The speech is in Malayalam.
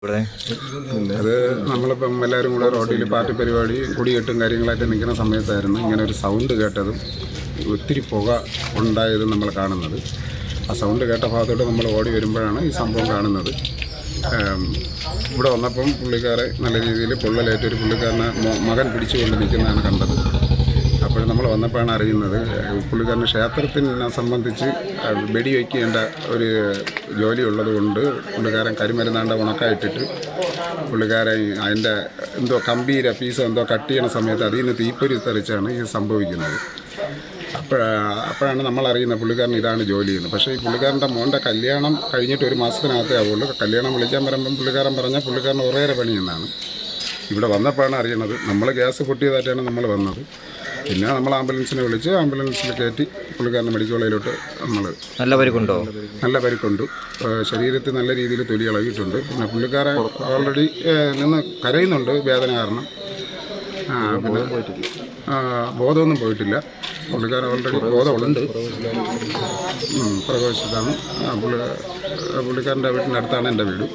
അത് നമ്മളിപ്പം എല്ലാവരും കൂടെ റോഡിൽ പാർട്ടി പരിപാടി കൊടികെട്ടും കാര്യങ്ങളായിട്ട് നിൽക്കുന്ന സമയത്തായിരുന്നു ഇങ്ങനെ ഒരു സൗണ്ട് കേട്ടതും ഒത്തിരി പുക ഉണ്ടായതും നമ്മൾ കാണുന്നത്. ആ സൗണ്ട് കേട്ട ഭാഗത്തോട്ട് നമ്മൾ ഓടി വരുമ്പോഴാണ് ഈ സംഭവം കാണുന്നത്. ഇവിടെ വന്നപ്പം പുള്ളിക്കാരെ നല്ല രീതിയിൽ പൊള്ളലേറ്റൊരു പുള്ളിക്കാരനെ മകൻ പിടിച്ചുകൊണ്ട് നിൽക്കുന്നതാണ് കണ്ടത്. അപ്പോൾ നമ്മൾ വന്നപ്പോഴാണ് അറിയുന്നത് പുള്ളിക്കാരന് ക്ഷേത്രത്തിനെ സംബന്ധിച്ച് വെടിവെക്കേണ്ട ഒരു ജോലി ഉള്ളത് കൊണ്ട് പുള്ളിക്കാരൻ കരിമരുന്നാണ്ട് ഉണക്കായിട്ടിട്ട് പുള്ളിക്കാരൻ അതിൻ്റെ എന്തോ കമ്പീര പീസോ എന്തോ കട്ട് ചെയ്യണ സമയത്ത് അതിൽ നിന്ന് തീപ്പൊരി തെറിച്ചാണ് ഇത് സംഭവിക്കുന്നത്. അപ്പോഴാണ് നമ്മൾ അറിയുന്നത് പുള്ളിക്കാരൻ ഇതാണ് ജോലി ചെയ്യുന്നത്. പക്ഷേ ഈ പുള്ളിക്കാരൻ്റെ മോൻ്റെ കല്യാണം കഴിഞ്ഞിട്ട് ഒരു മാസത്തിനകത്തേ ആവുള്ളൂ. കല്യാണം വിളിക്കാൻ വരുമ്പം പുള്ളിക്കാരൻ പറഞ്ഞാൽ പുള്ളിക്കാരൻ ഒരേറെ പണിയെന്നാണ്. ഇവിടെ വന്നപ്പോഴാണ് അറിയുന്നത്. നമ്മൾ ഗ്യാസ് പൊട്ടിയതായിട്ടാണ് നമ്മൾ വന്നത്. പിന്നെ നമ്മൾ ആംബുലൻസിനെ വിളിച്ച് ആംബുലൻസിൽ കയറ്റി പുള്ളിക്കാരൻ്റെ മെഡിക്കൽ കോളേജിലോട്ട് നമ്മൾ നല്ല പരിക്കുണ്ട്. ശരീരത്തിൽ നല്ല രീതിയിൽ തൊലി ഇളകിയിട്ടുണ്ട്. പിന്നെ പുള്ളിക്കാരൻ ഓൾറെഡി നിന്ന് കരയുന്നുണ്ട് വേദന കാരണം. പിന്നെ ബോധമൊന്നും പോയിട്ടില്ല. പുള്ളിക്കാരൻ ഓൾറെഡി ബോധമുണ്ട്. പ്രവേശിതാണ്. പുള്ളിക്കാരൻ്റെ വീട്ടിൻ്റെ അടുത്താണ് എൻ്റെ വീട്.